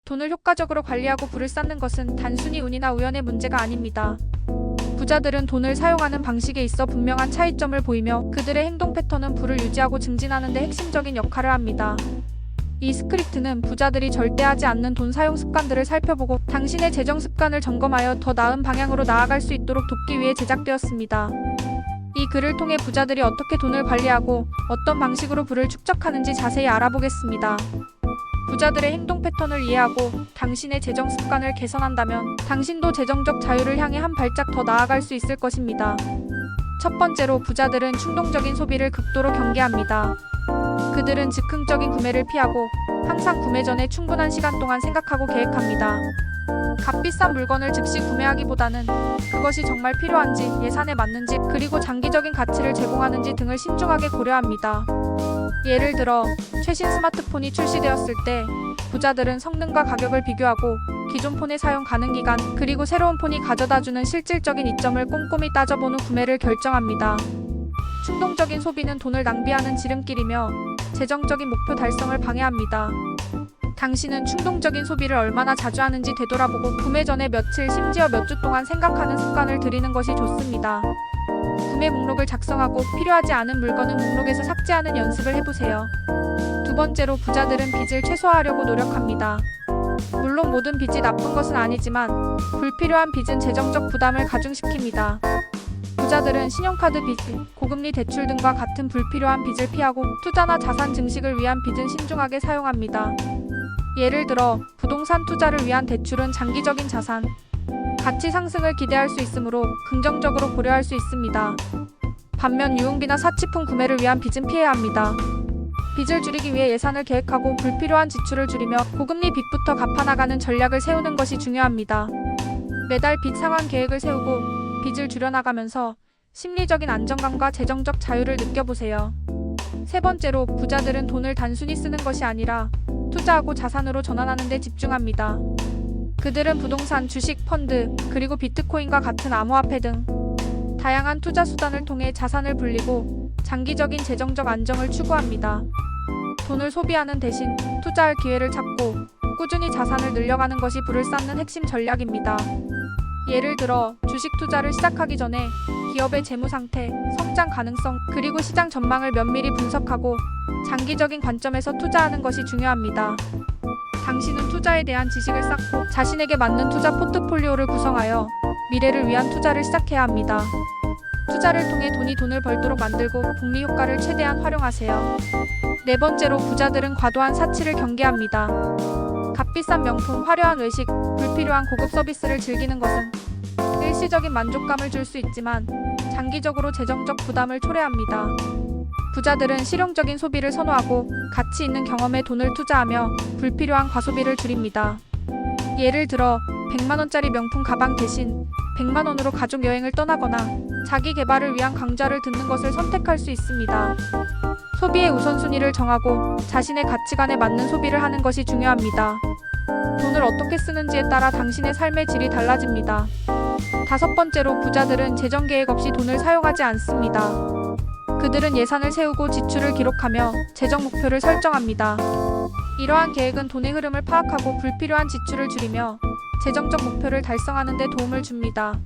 돈을 효과적으로 관리하고 부를 쌓는 것은 단순히 운이나 우연의 문제가 아닙니다. 부자들은 돈을 사용하는 방식에 있어 분명한 차이점을 보이며 그들의 행동 패턴은 부를 유지하고 증진하는 데 핵심적인 역할을 합니다. 이 스크립트는 부자들이 절대 하지 않는 돈 사용 습관들을 살펴보고 당신의 재정 습관을 점검하여 더 나은 방향으로 나아갈 수 있도록 돕기 위해 제작되었습니다. 이 글을 통해 부자들이 어떻게 돈을 관리하고 어떤 방식으로 부를 축적하는지 자세히 알아보겠습니다. 부자들의 행동 패턴을 이해하고 당신의 재정 습관을 개선한다면 당신도 재정적 자유를 향해 한 발짝 더 나아갈 수 있을 것입니다. 첫 번째로, 부자들은 충동적인 소비를 극도로 경계합니다. 그들은 즉흥적인 구매를 피하고 항상 구매 전에 충분한 시간 동안 생각하고 계획합니다. 값비싼 물건을 즉시 구매하기보다는 그것이 정말 필요한지, 예산에 맞는지, 그리고 장기적인 가치를 제공하는지 등을 신중하게 고려합니다. 예를 들어, 최신 스마트폰이 출시되었을 때 부자들은 성능과 가격을 비교하고 기존 폰의 사용 가능 기간, 그리고 새로운 폰이 가져다주는 실질적인 이점을 꼼꼼히 따져본 후 구매를 결정합니다. 충동적인 소비는 돈을 낭비하는 지름길이며 재정적인 목표 달성을 방해합니다. 당신은 충동적인 소비를 얼마나 자주 하는지 되돌아보고 구매 전에 며칠, 심지어 몇 주 동안 생각하는 습관을 들이는 것이 좋습니다. 구매 목록을 작성하고 필요하지 않은 물건은 목록에서 삭제하는 연습을 해보세요. 두 번째로, 부자들은 빚을 최소화하려고 노력합니다. 물론 모든 빚이 나쁜 것은 아니지만 불필요한 빚은 재정적 부담을 가중시킵니다. 부자들은 신용카드 빚, 고금리 대출 등과 같은 불필요한 빚을 피하고 투자나 자산 증식을 위한 빚은 신중하게 사용합니다. 예를 들어, 부동산 투자를 위한 대출은 장기적인 자산, 가치 상승을 기대할 수 있으므로 긍정적으로 고려할 수 있습니다. 반면 유흥비나 사치품 구매를 위한 빚은 피해야 합니다. 빚을 줄이기 위해 예산을 계획하고 불필요한 지출을 줄이며 고금리 빚부터 갚아나가는 전략을 세우는 것이 중요합니다. 매달 빚 상환 계획을 세우고 빚을 줄여나가면서 심리적인 안정감과 재정적 자유를 느껴보세요. 세 번째로, 부자들은 돈을 단순히 쓰는 것이 아니라 투자하고 자산으로 전환하는 데 집중합니다. 그들은 부동산, 주식, 펀드, 그리고 비트코인과 같은 암호화폐 등 다양한 투자 수단을 통해 자산을 불리고 장기적인 재정적 안정을 추구합니다. 돈을 소비하는 대신 투자할 기회를 찾고 꾸준히 자산을 늘려가는 것이 부를 쌓는 핵심 전략입니다. 예를 들어, 주식 투자를 시작하기 전에 기업의 재무 상태, 성장 가능성, 그리고 시장 전망을 면밀히 분석하고 장기적인 관점에서 투자하는 것이 중요합니다. 당신은 투자에 대한 지식을 쌓고 자신에게 맞는 투자 포트폴리오를 구성하여 미래를 위한 투자를 시작해야 합니다. 투자를 통해 돈이 돈을 벌도록 만들고 복리 효과를 최대한 활용하세요. 네 번째로, 부자들은 과도한 사치를 경계합니다. 값비싼 명품, 화려한 외식, 불필요한 고급 서비스를 즐기는 것은 일시적인 만족감을 줄 수 있지만 장기적으로 재정적 부담을 초래합니다. 부자들은 실용적인 소비를 선호하고 가치 있는 경험에 돈을 투자하며 불필요한 과소비를 줄입니다. 예를 들어, 100만원짜리 명품 가방 대신 100만원으로 가족 여행을 떠나거나 자기 개발을 위한 강좌를 듣는 것을 선택할 수 있습니다. 소비의 우선순위를 정하고 자신의 가치관에 맞는 소비를 하는 것이 중요합니다. 돈을 어떻게 쓰는지에 따라 당신의 삶의 질이 달라집니다. 다섯 번째로, 부자들은 재정 계획 없이 돈을 사용하지 않습니다. 그들은 예산을 세우고 지출을 기록하며 재정 목표를 설정합니다. 이러한 계획은 돈의 흐름을 파악하고 불필요한 지출을 줄이며 재정적 목표를 달성하는 데 도움을 줍니다.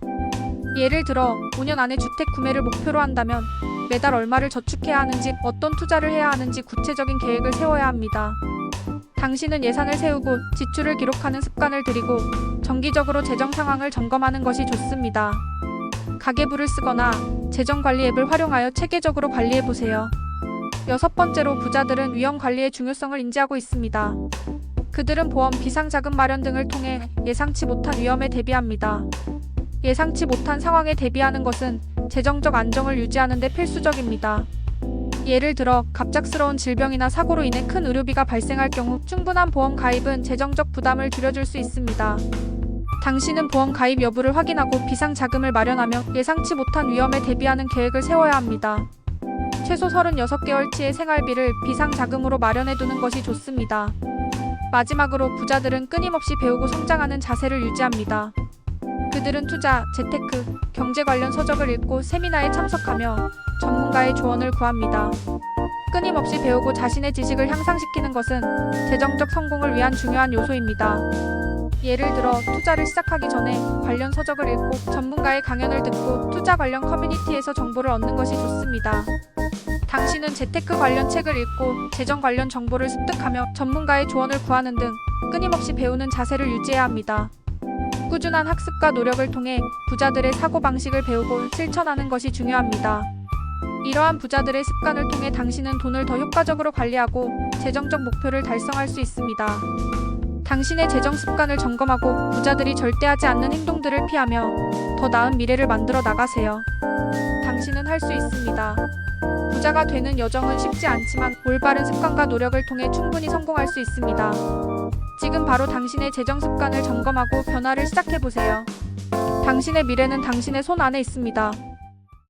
예를 들어, 5년 안에 주택 구매를 목표로 한다면 매달 얼마를 저축해야 하는지, 어떤 투자를 해야 하는지 구체적인 계획을 세워야 합니다. 당신은 예산을 세우고 지출을 기록하는 습관을 들이고 정기적으로 재정 상황을 점검하는 것이 좋습니다. 가계부를 쓰거나 재정관리 앱을 활용하여 체계적으로 관리해보세요. 여섯 번째로, 부자들은 위험 관리의 중요성을 인지하고 있습니다. 그들은 보험, 비상자금 마련 등을 통해 예상치 못한 위험에 대비합니다. 예상치 못한 상황에 대비하는 것은 재정적 안정을 유지하는 데 필수적입니다. 예를 들어, 갑작스러운 질병이나 사고로 인해 큰 의료비가 발생할 경우 충분한 보험 가입은 재정적 부담을 줄여줄 수 있습니다. 당신은 보험 가입 여부를 확인하고 비상자금을 마련하며 예상치 못한 위험에 대비하는 계획을 세워야 합니다. 최소 36개월치의 생활비를 비상자금으로 마련해두는 것이 좋습니다. 마지막으로, 부자들은 끊임없이 배우고 성장하는 자세를 유지합니다. 그들은 투자, 재테크, 경제 관련 서적을 읽고 세미나에 참석하며 전문가의 조언을 구합니다. 끊임없이 배우고 자신의 지식을 향상시키는 것은 재정적 성공을 위한 중요한 요소입니다. 예를 들어 투자를 시작하기 전에 관련 서적을 읽고 전문가의 강연을 듣고 투자 관련 커뮤니티에서 정보를 얻는 것이 좋습니다. 당신은 재테크 관련 책을 읽고 재정 관련 정보를 습득하며 전문가의 조언을 구하는 등 끊임없이 배우는 자세를 유지해야 합니다. 꾸준한 학습과 노력을 통해 부자들의 사고방식을 배우고 실천하는 것이 중요합니다. 이러한 부자들의 습관을 통해 당신은 돈을 더 효과적으로 관리하고 재정적 목표를 달성할 수 있습니다. 당신의 재정 습관을 점검하고 부자들이 절대 하지 않는 행동들을 피하며 더 나은 미래를 만들어 나가세요. 당신은 할 수 있습니다. 부자가 되는 여정은 쉽지 않지만 올바른 습관과 노력을 통해 충분히 성공할 수 있습니다. 지금 바로 당신의 재정 습관을 점검하고 변화를 시작해보세요. 당신의 미래는 당신의 손 안에 있습니다.